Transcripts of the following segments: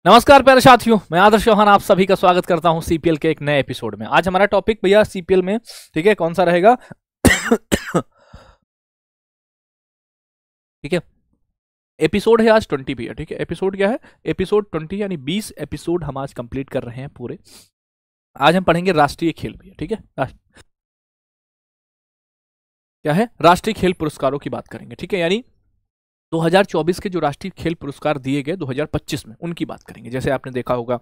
नमस्कार प्यारे साथियों, मैं आदर्श चौहान आप सभी का स्वागत करता हूं सीपीएल के एक नए एपिसोड में। आज हमारा टॉपिक भैया सीपीएल में, ठीक है, कौन सा रहेगा? ठीक है, एपिसोड है आज 20 भैया। ठीक है, एपिसोड क्या है? एपिसोड 20 यानी 20 एपिसोड हम आज कंप्लीट कर रहे हैं पूरे। आज हम पढ़ेंगे राष्ट्रीय खेल भैया। ठीक है, क्या है? राष्ट्रीय खेल पुरस्कारों की बात करेंगे। ठीक है, यानी 2024 के जो राष्ट्रीय खेल पुरस्कार दिए गए 2025 में, उनकी बात करेंगे। जैसे आपने देखा होगा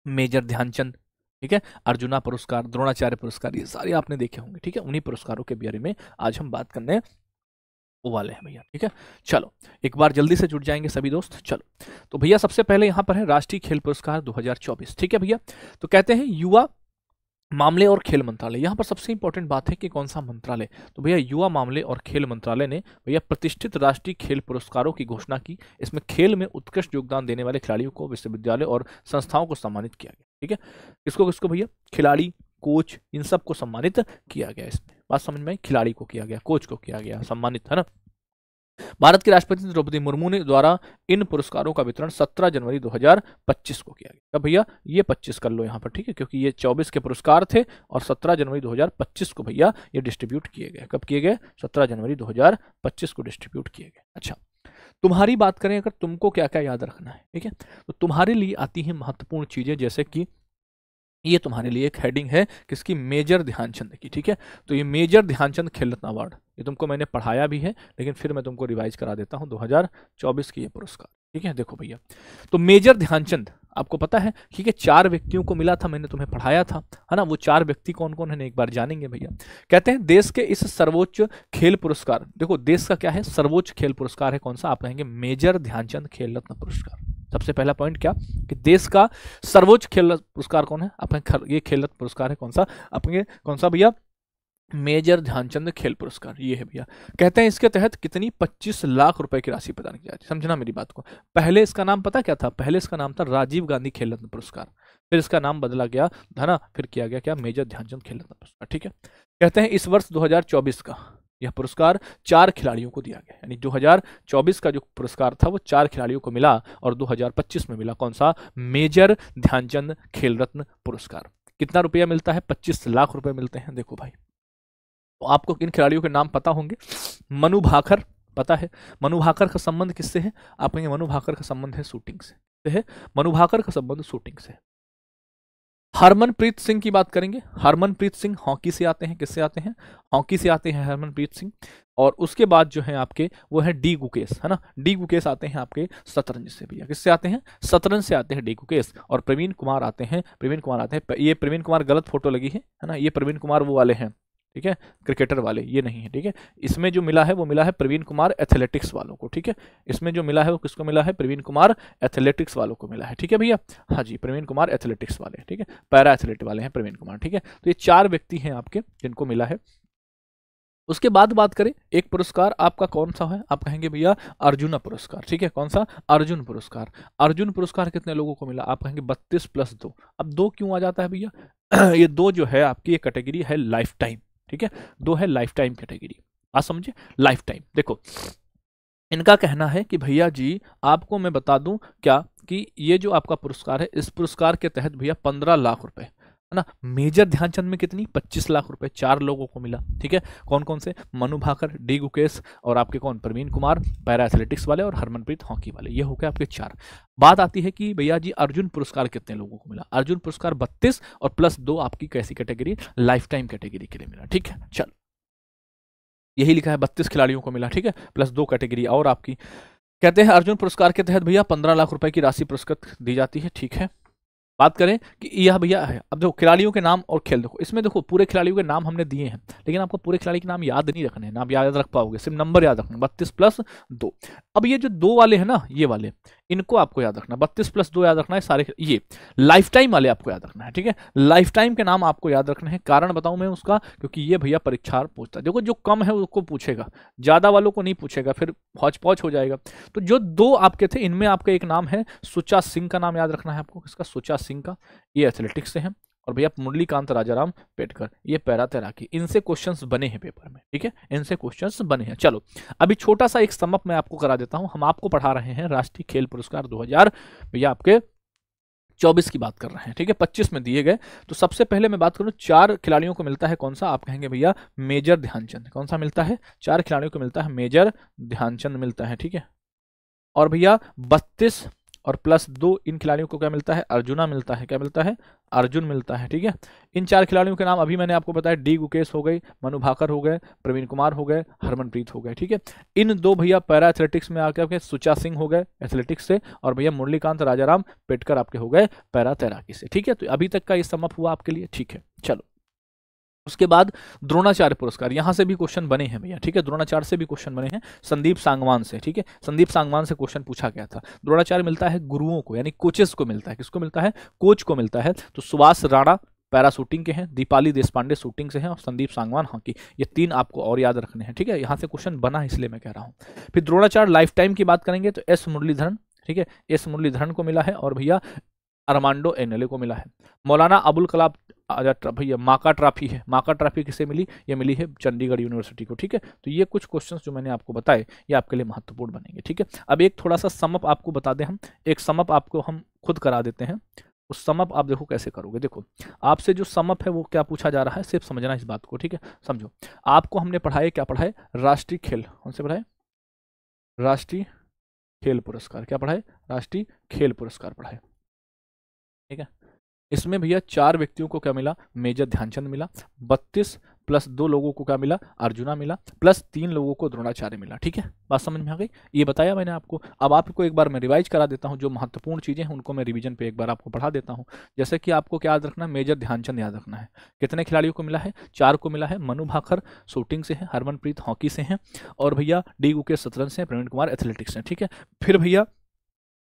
मेजर ध्यानचंद, ठीक है, अर्जुना पुरस्कार, द्रोणाचार्य पुरस्कार, ये सारे आपने देखे होंगे। ठीक है, उन्हीं पुरस्कारों के बारे में आज हम बात करने वाले हैं भैया। ठीक है, चलो एक बार जल्दी से जुड़ जाएंगे सभी दोस्त। चलो तो भैया सबसे पहले यहाँ पर है राष्ट्रीय खेल पुरस्कार 2024। ठीक है भैया, तो कहते हैं युवा मामले और खेल मंत्रालय। यहाँ पर सबसे इंपॉर्टेंट बात है कि कौन सा मंत्रालय। तो भैया युवा मामले और खेल मंत्रालय ने भैया प्रतिष्ठित राष्ट्रीय खेल पुरस्कारों की घोषणा की। इसमें खेल में उत्कृष्ट योगदान देने वाले खिलाड़ियों को, विश्वविद्यालय और संस्थाओं को सम्मानित किया गया। ठीक है, किसको किसको भैया? खिलाड़ी, कोच, इन सबको सम्मानित किया गया। इसमें बात समझ में आई? खिलाड़ी को किया गया, कोच को किया गया सम्मानित, है ना। भारत के राष्ट्रपति द्रौपदी मुर्मू ने द्वारा इन पुरस्कारों का वितरण 17 जनवरी 2025 को किया गया। भैया ये 25 कर लो यहाँ पर, ठीक है, क्योंकि ये 24 के पुरस्कार थे और 17 जनवरी 2025 को भैया ये डिस्ट्रीब्यूट किए गए। कब किए गए? 17 जनवरी 2025 को डिस्ट्रीब्यूट किए गए। अच्छा, तुम्हारी बात करें अगर तुमको क्या क्या याद रखना है, ठीक है, तो तुम्हारे लिए आती है महत्वपूर्ण चीजें, जैसे कि ये तुम्हारे लिए एक हेडिंग है किसकी? मेजर ध्यानचंद की। ठीक है, तो ये मेजर ध्यानचंद खेल रत्न अवार्ड, ये तुमको मैंने पढ़ाया भी है, लेकिन फिर मैं तुमको रिवाइज करा देता हूँ। 2024 की ये पुरस्कार। ठीक है, देखो भैया, तो मेजर ध्यानचंद आपको पता है, ठीक है, 4 व्यक्तियों को मिला था, मैंने तुम्हें पढ़ाया था, है ना। वो 4 व्यक्ति कौन कौन है एक बार जानेंगे भैया। कहते हैं देश के इस सर्वोच्च खेल पुरस्कार, देखो देश का क्या है? सर्वोच्च खेल पुरस्कार है कौन सा? आप कहेंगे मेजर ध्यानचंद खेल रत्न पुरस्कार। सबसे पहला पॉइंट क्या कि देश का सर्वोच्च खेल पुरस्कार कौन है? अपने ये खेल रत्न पुरस्कार है कौन सा? अपने कौन सा भैया? मेजर ध्यानचंद खेल पुरस्कार, ये है भैया। कहते हैं इसके तहत कितनी? 25 लाख रुपए की राशि प्रदान की जाती है। समझना मेरी बात को। पहले इसका नाम पता क्या था? पहले इसका नाम था राजीव गांधी खेल रत्न पुरस्कार, फिर इसका नाम बदला गया, है ना, फिर किया गया क्या? मेजर ध्यानचंद खेल रत्न पुरस्कार। ठीक है, कहते हैं इस वर्ष 2024 का यह पुरस्कार 4 खिलाड़ियों को दिया गया। यानी 2024 का जो पुरस्कार था वो 4 खिलाड़ियों को मिला और 2025 में मिला कौन सा? मेजर ध्यानचंद खेल रत्न पुरस्कार। कितना रुपया मिलता है? 25 लाख रुपए मिलते हैं। देखो भाई, तो आपको इन खिलाड़ियों के नाम पता होंगे। मनु भाकर पता है, मनु भाकर का संबंध किससे है? आप कहेंगे मनु भाकर का संबंध है शूटिंग से है। मनु भाकर का संबंध शूटिंग से। हरमनप्रीत सिंह की बात करेंगे। हरमनप्रीत सिंह हॉकी से आते हैं। किससे आते हैं? हॉकी से आते हैं हरमनप्रीत सिंह। और उसके बाद जो है आपके वो है डी गुकेश, है ना। डी गुकेश आते हैं आपके शतरंज से भैया। किससे आते हैं? शतरंज से आते हैं डी गुकेश। और प्रवीण कुमार आते हैं, ये प्रवीण कुमार गलत फोटो लगी है ना, ये प्रवीण कुमार वो वाले हैं, ठीक है, क्रिकेटर वाले, ये नहीं है। ठीक है, इसमें जो मिला है वो मिला है प्रवीण कुमार एथलेटिक्स वालों को। ठीक है, इसमें जो मिला है वो किसको मिला है? प्रवीण कुमार एथलेटिक्स वालों को मिला है। ठीक है भैया, हाँ जी, प्रवीण कुमार एथलेटिक्स वाले, ठीक है, पैरा एथलेट वाले हैं प्रवीण कुमार। ठीक है, तो ये 4 व्यक्ति हैं आपके जिनको मिला है। उसके बाद बात करें एक पुरस्कार आपका कौन सा है? आप कहेंगे भैया अर्जुन पुरस्कार। ठीक है, कौन सा? अर्जुन पुरस्कार। अर्जुन पुरस्कार कितने लोगों को मिला? आप कहेंगे 32 + 2। अब 2 क्यों आ जाता है भैया? ये 2 जो है आपकी ये कैटेगरी है लाइफ टाइम। ठीक है, 2 है लाइफ टाइम कैटेगरी। आप समझे? Life time. देखो इनका कहना है कि भैया जी आपको मैं बता दूं क्या कि ये जो आपका पुरस्कार है, इस पुरस्कार के तहत भैया 15 लाख रुपए, है ना। मेजर ध्यानचंद में कितनी? 25 लाख रुपए 4 लोगों को मिला। ठीक है, कौन कौन से? मनु भाकर, डी गुकेश और आपके कौन? प्रवीण कुमार पैरा एथलेटिक्स वाले और हरमनप्रीत हॉकी वाले। ये हो गए आपके 4। बात आती है कि भैया जी अर्जुन पुरस्कार कितने लोगों को मिला? अर्जुन पुरस्कार 32 और +2 आपकी कैसी कैटेगरी? लाइफ टाइम कैटेगरी के लिए मिला। ठीक है, चल यही लिखा है 32 खिलाड़ियों को मिला। ठीक है, +2 कैटेगरी और आपकी। कहते हैं अर्जुन पुरस्कार के तहत भैया 15 लाख रुपए की राशि पुरस्कृत दी जाती है। ठीक है, बात करें कि यह भैया है। अब देखो खिलाड़ियों के नाम और खेल, देखो इसमें देखो पूरे खिलाड़ियों के नाम हमने दिए हैं, लेकिन आपको पूरे खिलाड़ी के नाम याद नहीं रखने हैं, नाम याद रख पाओगे, सिर्फ नंबर याद रखना। 32 + 2। अब ये जो 2 वाले हैं ना, ये वाले, इनको आपको याद रखना। 32 + 2 याद रखना है सारे। ये लाइफ टाइम वाले आपको याद रखना है। ठीक है, लाइफ टाइम के नाम आपको याद रखने हैं। कारण बताऊं मैं उसका, क्योंकि ये भैया परीक्षा पूछता है। देखो जो कम है उसको पूछेगा, ज्यादा वालों को नहीं पूछेगा, फिर हौच पौच हो जाएगा। तो जो 2 आपके थे, इनमें आपका एक नाम है सुचा सिंह का नाम याद रखना है आपको। किसका? सुचा सिंह का। ये एथलेटिक्स से हैं। और भैया मुरलीकांत राजाराम पेटकर, ये पैरा तैराकी। इनसे क्वेश्चंस बने हैं पेपर में। ठीक है, इनसे क्वेश्चंस बने हैं। चलो अभी छोटा सा एक समअप मैं आपको करा देता हूं। हम आपको पढ़ा रहे हैं राष्ट्रीय खेल पुरस्कार 2000 भैया आपके 24 की बात कर रहे हैं, ठीक है, 25 में दिए गए। तो सबसे पहले मैं बात करूं, 4 खिलाड़ियों को मिलता है कौन सा, आप कहेंगे भैया मेजर ध्यानचंद। कौन सा मिलता है, 4 खिलाड़ियों को मिलता है मेजर ध्यानचंद मिलता है, ठीक है। और भैया 32 और +2 इन खिलाड़ियों को क्या मिलता है, अर्जुना मिलता है। क्या मिलता है, अर्जुन मिलता है, ठीक है। इन 4 खिलाड़ियों के नाम अभी मैंने आपको बताया, डी गुकेश हो गई, मनु भाकर हो गए, प्रवीण कुमार हो गए, हरमनप्रीत हो गए, ठीक है। इन 2 भैया पैरा एथलेटिक्स में आकर के सुचा सिंह हो गए एथलेटिक्स से, और भैया मुरलीकांत राजाराम पेटकर आपके हो गए पैरा तैराकी से, ठीक है। तो अभी तक का ये समअप हुआ आपके लिए, ठीक है। चलो उसके बाद द्रोणाचार्य पुरस्कार, यहां से भी क्वेश्चन बने हैं भैया, ठीक है। द्रोणाचार्य से भी क्वेश्चन बने हैं, संदीप सांगवान से, ठीक है। संदीप सांगवान से क्वेश्चन पूछा गया था। द्रोणाचार्य मिलता है गुरुओं को, यानी कोचेस को मिलता है। किसको मिलता है, कोच को मिलता है। तो सुभाष राणा पैरा शूटिंग के हैं, दीपाली देशपांडे शूटिंग से हैं, और संदीप सांगवान हॉकी। ये 3 आपको और याद रखने हैं, ठीक है। यहां से क्वेश्चन बना इसलिए मैं कह रहा हूं। फिर द्रोणाचार्य लाइफ टाइम की बात करेंगे तो एस मुरलीधरन, ठीक है, एस मुरलीधरन को मिला है, और भैया अरमांडो एनएलए को मिला है। मौलाना अबुल कलाम भैया माका ट्रॉफी है, माका ट्रॉफी किसे मिली, ये मिली है चंडीगढ़ यूनिवर्सिटी को, ठीक है। तो ये कुछ क्वेश्चंस जो मैंने आपको बताए ये आपके लिए महत्वपूर्ण बनेंगे, ठीक है। अब एक थोड़ा सा समअप आपको बता दें हम, एक समअप आपको हम खुद करा देते हैं। उस समअप आप देखो कैसे करोगे। देखो आपसे जो समअप है वो क्या पूछा जा रहा है, सिर्फ समझना इस बात को, ठीक है। समझो, आपको हमने पढ़ाए, क्या पढ़ाए, राष्ट्रीय खेल, कौन से पढ़ाए, राष्ट्रीय खेल पुरस्कार। क्या पढ़ाए, राष्ट्रीय खेल पुरस्कार पढ़ाए, ठीक है। इसमें भैया 4 व्यक्तियों को क्या मिला, मेजर ध्यानचंद मिला, 32 +2 लोगों को क्या मिला, अर्जुना मिला, +3 लोगों को द्रोणाचार्य मिला, ठीक है। बात समझ में आ गई, ये बताया मैंने आपको। अब आपको एक बार मैं रिवाइज करा देता हूं, जो महत्वपूर्ण चीजें हैं उनको मैं रिवीजन पे एक बार आपको पढ़ा देता हूं। जैसे कि आपको क्या याद रखना है, मेजर ध्यानचंद याद रखना है। कितने खिलाड़ियों को मिला है, 4 को मिला है। मनु भाकर शूटिंग से है, हरमनप्रीत हॉकी से हैं, और भैया डी गुकेश शतरंज से, प्रवीण कुमार एथलेटिक्स से, ठीक है। फिर भैया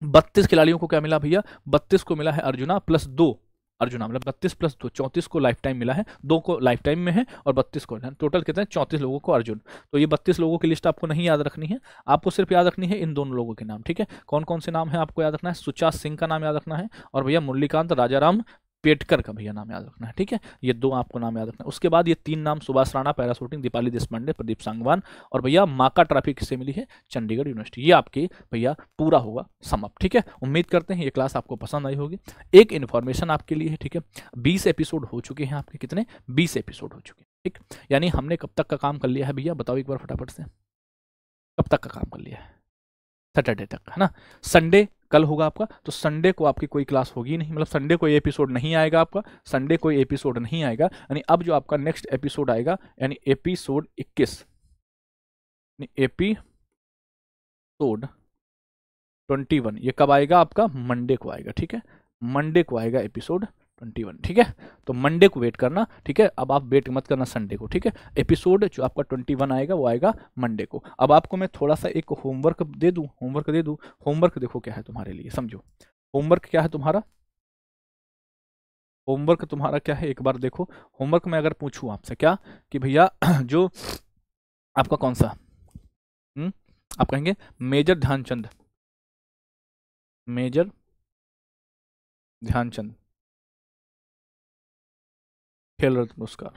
32 खिलाड़ियों को क्या मिला भैया, 32 को मिला है अर्जुना +2, अर्जुना मतलब 32 +2 34 को लाइफ टाइम मिला है, 2 को लाइफ टाइम में है और 32 को, टोटल कितने 34 लोगों को अर्जुन। तो ये 32 लोगों की लिस्ट आपको नहीं याद रखनी है, आपको सिर्फ याद रखनी है इन दोनों लोगों के नाम, ठीक है। कौन कौन से नाम है आपको याद रखना है, सुचा सिंह का नाम याद रखना है, और भैया मुरलीकांत राजाराम पेटकर का भैया नाम याद रखना है, ठीक है। ये 2 आपको नाम याद रखना है। उसके बाद ये 3 नाम, सुभाष राणा पैरा शूटिंग, दीपाली देशपांडे, प्रदीप सांगवान, और भैया माका ट्रॉफी किससे मिली है, चंडीगढ़ यूनिवर्सिटी। ये आपके भैया पूरा होगा समअप, ठीक है। उम्मीद करते हैं ये क्लास आपको पसंद आई होगी। एक इन्फॉर्मेशन आपके लिए है, ठीक है, 20 एपिसोड हो चुके हैं आपके, कितने 20 एपिसोड हो चुके हैं, ठीक। यानी हमने कब तक का काम कर लिया है भैया, बताओ एक बार फटाफट से, कब तक का काम कर लिया है, सैटरडे तक, है ना। संडे कल होगा आपका, तो संडे को आपकी कोई क्लास होगी नहीं, मतलब संडे कोई एपिसोड नहीं आएगा आपका, संडे कोई एपिसोड नहीं आएगा। यानी अब जो आपका नेक्स्ट एपिसोड आएगा, यानी एपिसोड 21, एपिसोड 21, ये कब आएगा आपका, मंडे को आएगा, ठीक है। मंडे को आएगा एपिसोड 21, ठीक है। तो मंडे को वेट करना, ठीक है। अब आप वेट मत करना संडे को, ठीक है। एपिसोड जो आपका 21 आएगा वो आएगा मंडे को। अब आपको मैं थोड़ा सा एक होमवर्क दे दूं, होमवर्क देखो क्या है तुम्हारे लिए, समझो होमवर्क क्या है तुम्हारा, होमवर्क तुम्हारा क्या है, एक बार देखो। होमवर्क में अगर पूछूं आपसे क्या कि भैया जो आपका कौन सा, आप कहेंगे मेजर ध्यानचंद, मेजर ध्यानचंद खेल रत्न पुरस्कार,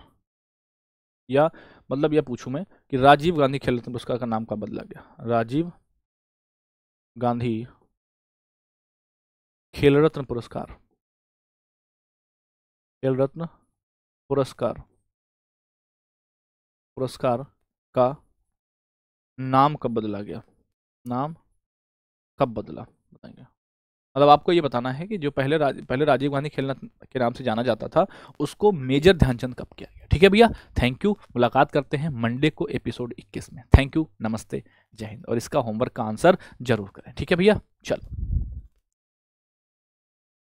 या मतलब यह पूछूं मैं कि राजीव गांधी खेल रत्न पुरस्कार का नाम कब बदला गया, राजीव गांधी खेल रत्न पुरस्कार, खेल रत्न पुरस्कार, पुरस्कार का नाम कब बदला गया, नाम कब बदला, बताएंगे। मतलब आपको ये बताना है कि जो पहले राजीव गांधी खेल रत्न के नाम से जाना जाता था उसको मेजर ध्यानचंद कब किया गया, ठीक है भैया। थैंक यू, मुलाकात करते हैं मंडे को एपिसोड 21 में। थैंक यू, नमस्ते, जय हिंद। और इसका होमवर्क का आंसर जरूर करें, ठीक है भैया। चलो।